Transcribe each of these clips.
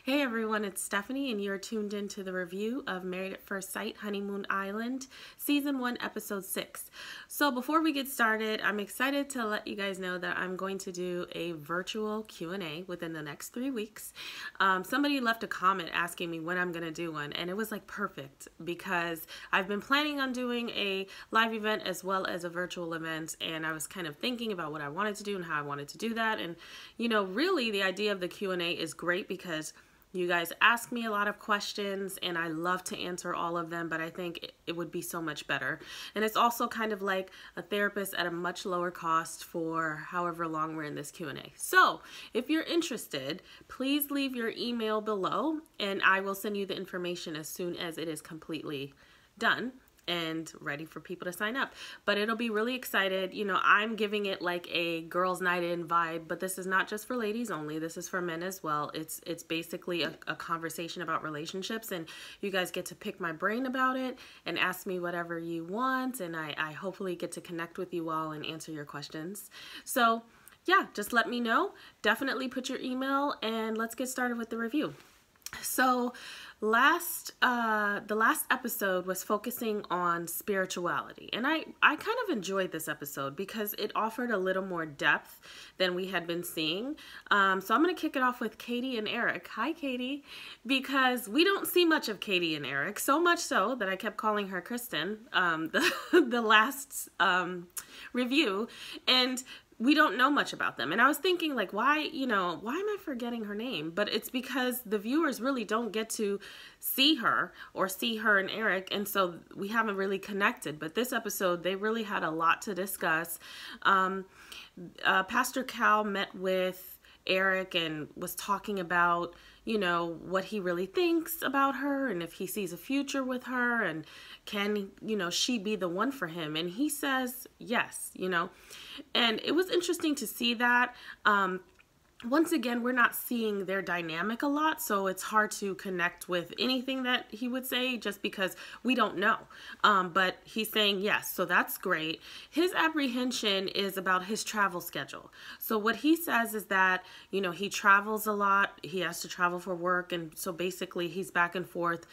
Hey everyone, it's Stephanie and you're tuned into the review of Married at First Sight, Honeymoon Island, Season 1, Episode 6. So before we get started, I'm excited to let you guys know that I'm going to do a virtual Q&A within the next 3 weeks. Somebody left a comment asking me when I'm going to do one, and it was like perfect because I've been planning on doing a live event as well as a virtual event, and I was kind of thinking about what I wanted to do and how I wanted to do that. And really the idea of the Q&A is great because you guys ask me a lot of questions and I love to answer all of them, but I think it would be so much better. And it's also kind of like a therapist at a much lower cost for however long we're in this Q&A. So if you're interested, please leave your email below and I will send you the information as soon as it is completely done and ready for people to sign up. But it'll be really excited. I'm giving it like a girls' night in vibe, but this is not just for ladies only. This is for men as well. It's basically a conversation about relationships, and you guys get to pick my brain about it and ask me whatever you want, and I hopefully get to connect with you all and answer your questions. So yeah, just let me know. Definitely put your email and let's get started with the review. So the last episode was focusing on spirituality, and I kind of enjoyed this episode because it offered a little more depth than we had been seeing. So I'm going to kick it off with Katie and Eric. Hi, Katie, because we don't see much of Katie and Eric, so much so that I kept calling her Kristen the last review, and we don't know much about them. And I was thinking, like, why am I forgetting her name? But it's because the viewers really don't get to see her and Eric, and so we haven't really connected. But this episode, they really had a lot to discuss. Pastor Cal met with Eric and was talking about, what he really thinks about her and if he sees a future with her and can, she be the one for him? And he says yes, and it was interesting to see that. Once again, we're not seeing their dynamic a lot, so it's hard to connect with anything that he would say just because we don't know. But he's saying yes, so that's great. His apprehension is about his travel schedule. So what he says is that, he travels a lot, he has to travel for work, and so basically he's back and forth.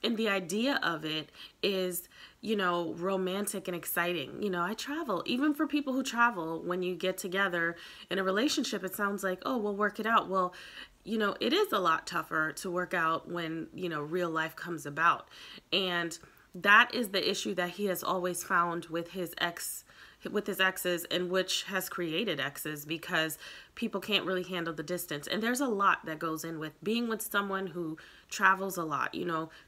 And the idea of it is, romantic and exciting. I travel. Even for people who travel, when you get together in a relationship, it sounds like, oh, we'll work it out. Well, it is a lot tougher to work out when, real life comes about. And that is the issue that he has always found with his exes, and which has created exes, because people can't really handle the distance. And there's a lot that goes in with being with someone who travels a lot,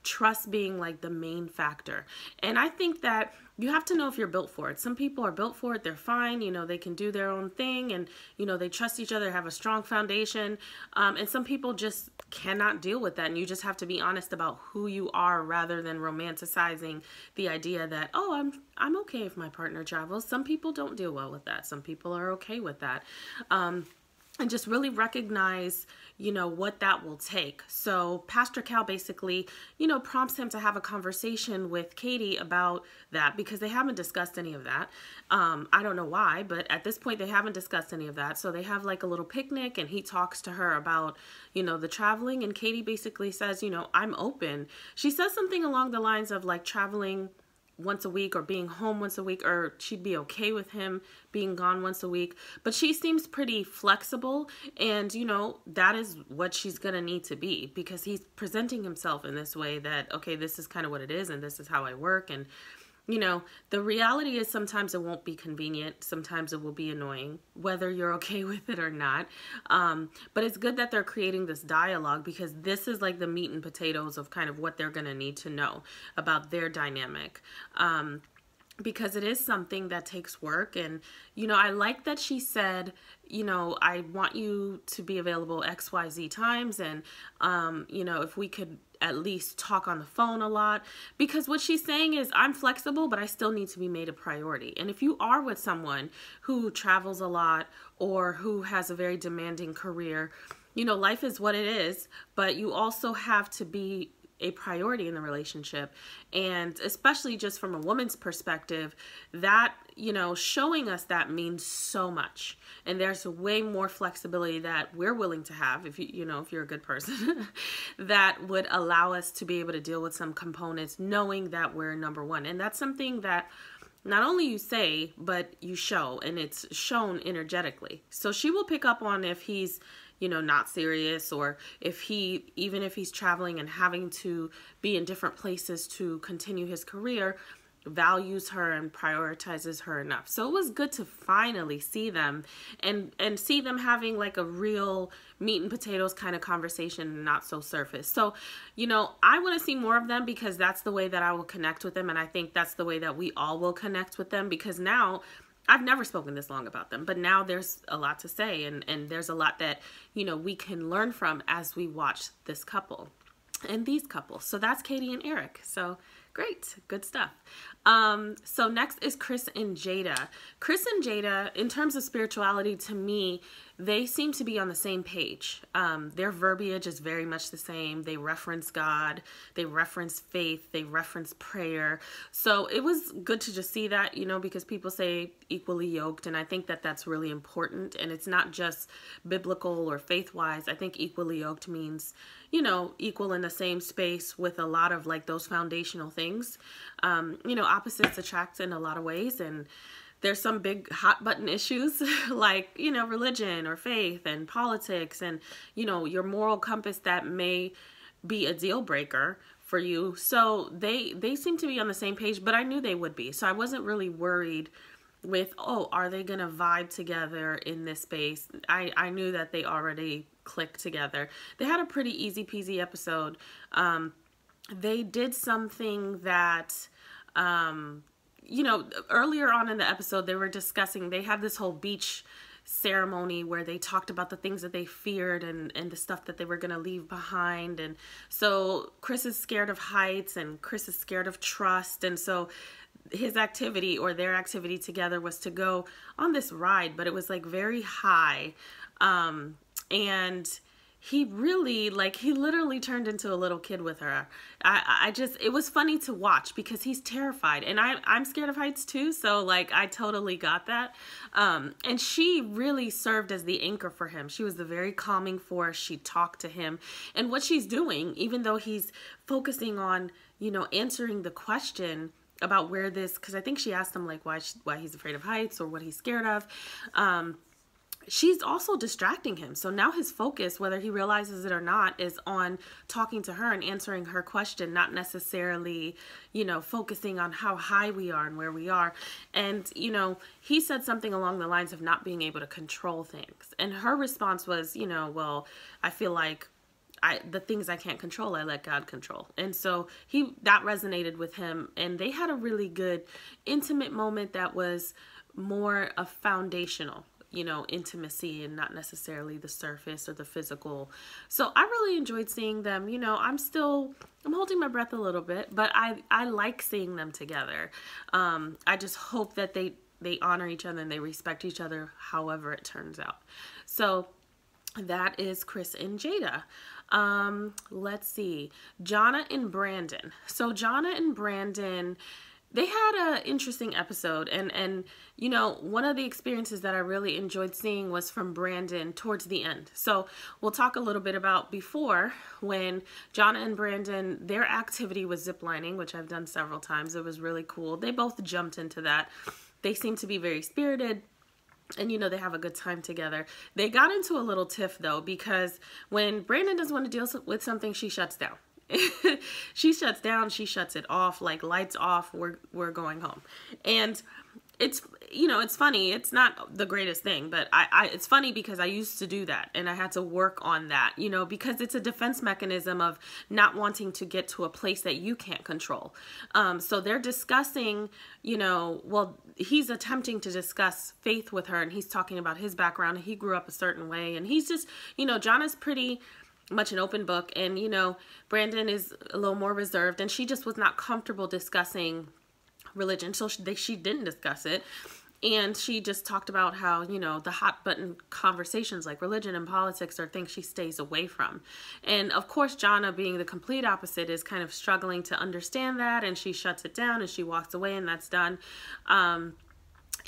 trust being like the main factor. And I think that you have to know if you're built for it. Some people are built for it. They're fine. They can do their own thing, and, they trust each other, have a strong foundation. And some people just cannot deal with that. And you just have to be honest about who you are rather than romanticizing the idea that, oh, I'm okay if my partner travels. Some people don't deal well with that. Some people are okay with that. And just really recognize, what that will take. So Pastor Cal basically, prompts him to have a conversation with Katie about that, because they haven't discussed any of that. I don't know why, but at this point they haven't discussed any of that. So they have like a little picnic, and he talks to her about, the traveling, and Katie basically says, I'm open. She says something along the lines of like traveling once a week or being home once a week, or she'd be okay with him being gone once a week. But she seems pretty flexible, and that is what she's gonna need to be, because he's presenting himself in this way that, okay, this is kind of what it is and this is how I work. And the reality is sometimes it won't be convenient. Sometimes it will be annoying, whether you're okay with it or not. But it's good that they're creating this dialogue, because this is like the meat and potatoes of kind of what they're going to need to know about their dynamic. Because it is something that takes work. And, I like that she said, I want you to be available XYZ times. And, if we could at least talk on the phone a lot, because what she's saying is, I'm flexible, but I still need to be made a priority. And if you are with someone who travels a lot or who has a very demanding career, life is what it is, but you also have to be a priority in the relationship. And especially just from a woman's perspective, that, you know, showing us that means so much. And there's way more flexibility that we're willing to have, if you know, if you're a good person, that would allow us to be able to deal with some components, knowing that we're number one. And that's something that not only you say, but you show, and it's shown energetically. So she will pick up on if he's, you know, not serious, or even if he's traveling and having to be in different places to continue his career, values her and prioritizes her enough. So it was good to finally see them and see them having like a real meat and potatoes kind of conversation, and not so surface. So, you know, I want to see more of them, because that's the way that I will connect with them. And I think that's the way that we all will connect with them, because now I've never spoken this long about them, but now there's a lot to say, and there's a lot that, you know, we can learn from as we watch this couple and these couples. So that's Katie and Eric. So great, good stuff. So next is Chris and Jada. Chris and Jada, in terms of spirituality, to me, they seem to be on the same page. Their verbiage is very much the same. They reference God, they reference faith, they reference prayer. So it was good to just see that, you know, because people say equally yoked, and I think that that's really important. And it's not just biblical or faith-wise. I think equally yoked means, you know, equal in the same space with a lot of like those foundational things. You know, opposites attract in a lot of ways, and there's some big hot button issues like, you know, religion or faith and politics and, you know, your moral compass that may be a deal breaker for you. So they seem to be on the same page, but I knew they would be. So I wasn't really worried with, oh, are they going to vibe together in this space? I knew that they already clicked together. They had a pretty easy peasy episode. They did something that, you know, earlier on in the episode, they were discussing, they had this whole beach ceremony where they talked about the things that they feared and the stuff that they were going to leave behind. And so Chris is scared of heights and Chris is scared of trust. And so his activity, or their activity together, was to go on this ride, but it was like very high. And he really, like, he literally turned into a little kid with her. It was funny to watch because he's terrified, and I'm scared of heights too. So like, I totally got that. And she really served as the anchor for him. She was the very calming force. She talked to him, and what she's doing, even though he's focusing on, you know, answering the question about where this, because I think she asked him like why he's afraid of heights or what he's scared of. She's also distracting him. So now his focus, whether he realizes it or not, is on talking to her and answering her question, not necessarily, you know, focusing on how high we are and where we are. And, you know, he said something along the lines of not being able to control things. And her response was, you know, well, I feel like the things I can't control, I let God control. And so that resonated with him. And they had a really good intimate moment that was more of foundational, you know, intimacy, and not necessarily the surface or the physical. So I really enjoyed seeing them. You know, I'm holding my breath a little bit, but I like seeing them together. I just hope that they honor each other and they respect each other, however it turns out. So that is Chris and Jada. Let's see, Jonna and Brandon. So Jonna and Brandon, they had an interesting episode, and you know, one of the experiences that I really enjoyed seeing was from Brandon towards the end. So we'll talk a little bit about before, when Jonna and Brandon, their activity was ziplining, which I've done several times. It was really cool. They both jumped into that. They seem to be very spirited. And, you know, they have a good time together. They got into a little tiff, though, because when Brandon doesn't want to deal with something, she shuts down. She shuts down. She shuts it off, like lights off. We're going home. And it's, you know, it's funny. It's not the greatest thing, but it's funny because I used to do that, and I had to work on that, you know, because it's a defense mechanism of not wanting to get to a place that you can't control. So they're discussing, you know, well, he's attempting to discuss faith with her, and he's talking about his background, and he grew up a certain way, and he's just, you know, Jonna's pretty much an open book, and, you know, Brandon is a little more reserved, and she just was not comfortable discussing religion, so she didn't discuss it. And she just talked about how, the hot button conversations like religion and politics are things she stays away from. And of course, Jonna, being the complete opposite, is kind of struggling to understand that, and she shuts it down and she walks away, and that's done.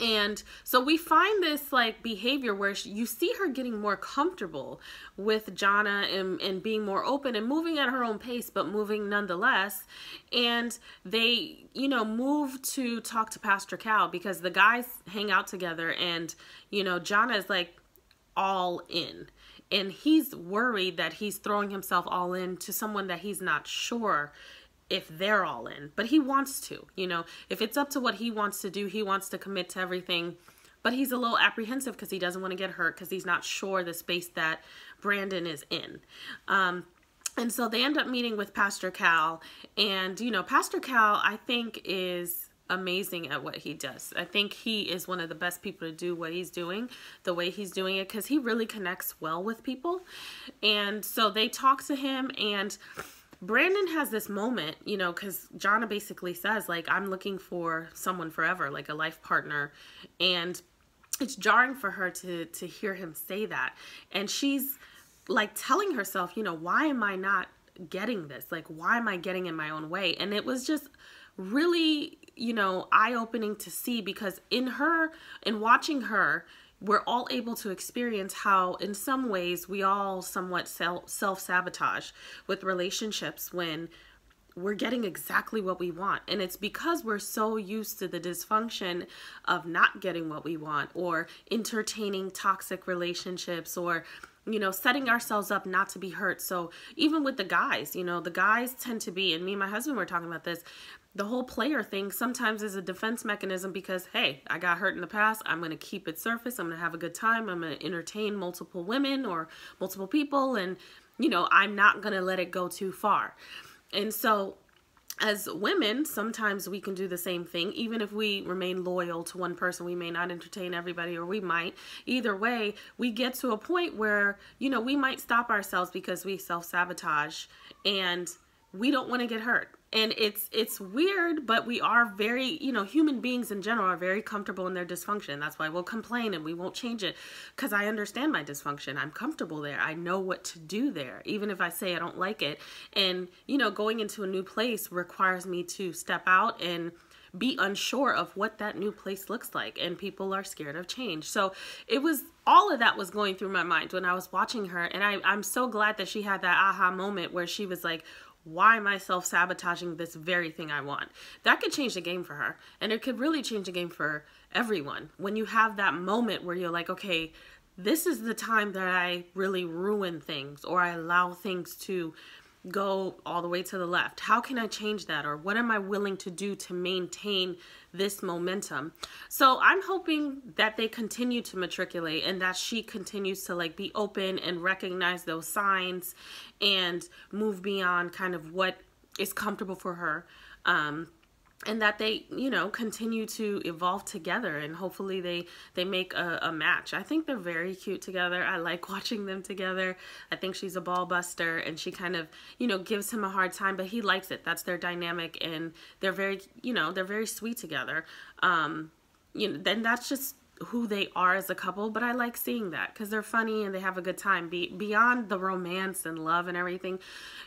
And so we find this like behavior where you see her getting more comfortable with Jonna and being more open and moving at her own pace, but moving nonetheless. And they, move to talk to Pastor Cal because the guys hang out together, and, Jonna is like all in. And he's worried that he's throwing himself all in to someone that he's not sure if they're all in, but he wants to, if it's up to what he wants to do, he wants to commit to everything, but he's a little apprehensive because he doesn't want to get hurt because he's not sure the space that Brandon is in. And so they end up meeting with Pastor Cal, and, Pastor Cal, I think, is amazing at what he does. I think he is one of the best people to do what he's doing, the way he's doing it, because he really connects well with people. And so they talk to him, and Brandon has this moment, because Jonna basically says, like, I'm looking for someone forever, like a life partner. And it's jarring for her to hear him say that. And she's like telling herself, why am I not getting this? Like, why am I getting in my own way? And it was just really, eye-opening to see, because in watching her, we're all able to experience how in some ways we all somewhat self-sabotage with relationships when we're getting exactly what we want. And it's because we're so used to the dysfunction of not getting what we want, or entertaining toxic relationships, or setting ourselves up not to be hurt. So even with the guys, the guys tend to be, and me and my husband were talking about this, the whole player thing sometimes is a defense mechanism because, hey, I got hurt in the past. I'm going to keep it surface. I'm going to have a good time. I'm going to entertain multiple women or multiple people. And, I'm not going to let it go too far. And so as women, sometimes we can do the same thing. Even if we remain loyal to one person, we may not entertain everybody, or we might. Either way, we get to a point where, we might stop ourselves because we self-sabotage and we don't want to get hurt. And it's weird, but we are very, human beings in general are very comfortable in their dysfunction. That's why we'll complain and we won't change it, because I understand my dysfunction. I'm comfortable there. I know what to do there, even if I say I don't like it. And, going into a new place requires me to step out and be unsure of what that new place looks like. And people are scared of change. So all of that was going through my mind when I was watching her. And I'm so glad that she had that aha moment where she was like, why am I self-sabotaging this very thing I want? That could change the game for her. And it could really change the game for everyone. When you have that moment where you're like, okay, this is the time that I really ruin things, or I allow things to go all the way to the left. How can I change that? Or what am I willing to do to maintain this momentum? So I'm hoping that they continue to matriculate, and that she continues to like be open and recognize those signs and move beyond kind of what is comfortable for her. And that they, continue to evolve together, and hopefully they make a match. I think they're very cute together. I like watching them together. I think she's a ball buster, and she kind of, gives him a hard time, but he likes it. That's their dynamic, and they're very, they're very sweet together. Then that's just who they are as a couple, but I like seeing that because they're funny and they have a good time. Beyond the romance and love and everything,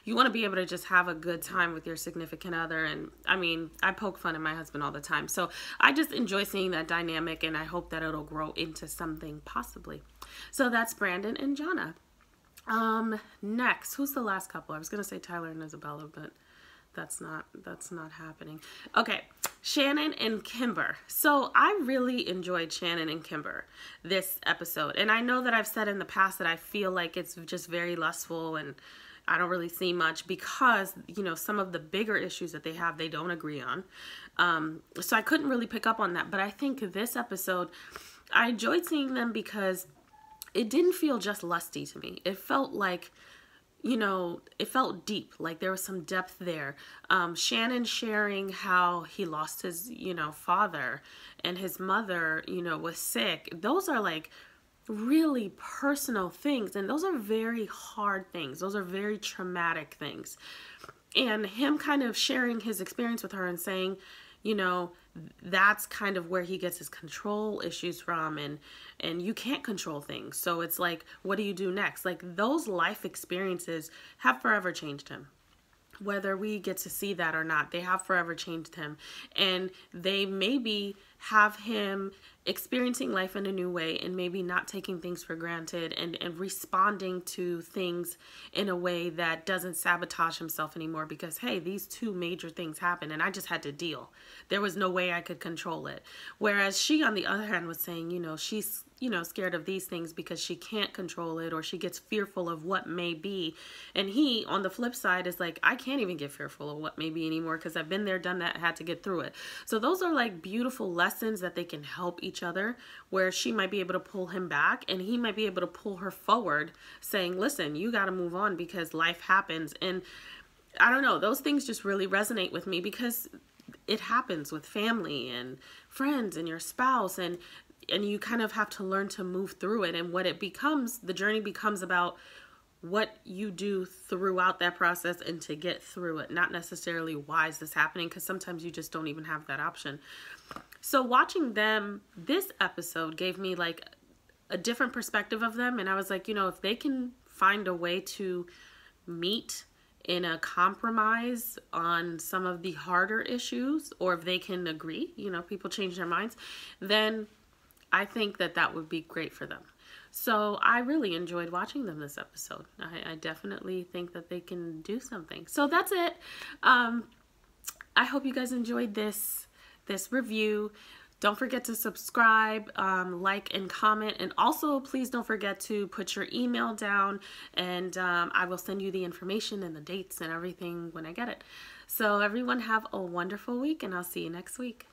you want to be able to just have a good time with your significant other. And I mean, I poke fun at my husband all the time, so I just enjoy seeing that dynamic, and I hope that it'll grow into something possibly. So that's Brandon and Jonna. Next, who's the last couple? I was gonna say Tyler and Isabella, but that's not happening. Okay, Shannon and Kimber. So I really enjoyed Shannon and Kimber this episode. And I know that I've said in the past that I feel like it's just very lustful and I don't really see much because, some of the bigger issues that they have, they don't agree on. So I couldn't really pick up on that. But I think this episode, I enjoyed seeing them because it didn't feel just lusty to me. It felt like, it felt deep, like there was some depth there. Shannon sharing how he lost his, father, and his mother, was sick. Those are like really personal things, and those are very hard things. Those are very traumatic things. And him kind of sharing his experience with her and saying, you know, that's kind of where he gets his control issues from, and you can't control things. So it's like, what do you do next? Like, those life experiences have forever changed him. Whether we get to see that or not, they have forever changed him. And they maybe have him experiencing life in a new way, and maybe not taking things for granted, and responding to things in a way that doesn't sabotage himself anymore, because, hey, these two major things happened and I just had to deal. There was no way I could control it. Whereas she, on the other hand, was saying, you know, she's, you know, scared of these things because she can't control it, or she gets fearful of what may be. And he, on the flip side, is like, I can't even get fearful of what may be anymore, because I've been there, done that, had to get through it. So those are like beautiful lessons that they can help each other, where she might be able to pull him back and he might be able to pull her forward, saying, listen, you got to move on because life happens. And I don't know, those things just really resonate with me, because it happens with family and friends and your spouse, and you kind of have to learn to move through it. And what it becomes, the journey becomes about what you do throughout that process and to get through it, not necessarily why is this happening, because sometimes you just don't even have that option. So watching them, this episode gave me like a different perspective of them. And I was like, you know, if they can find a way to meet in a compromise on some of the harder issues, or if they can agree, you know, people change their minds, then I think that that would be great for them. So I really enjoyed watching them this episode. I definitely think that they can do something. So that's it. I hope you guys enjoyed this review. Don't forget to subscribe, like, and comment. And also, please don't forget to put your email down, and I will send you the information and the dates and everything when I get it. So everyone have a wonderful week, and I'll see you next week.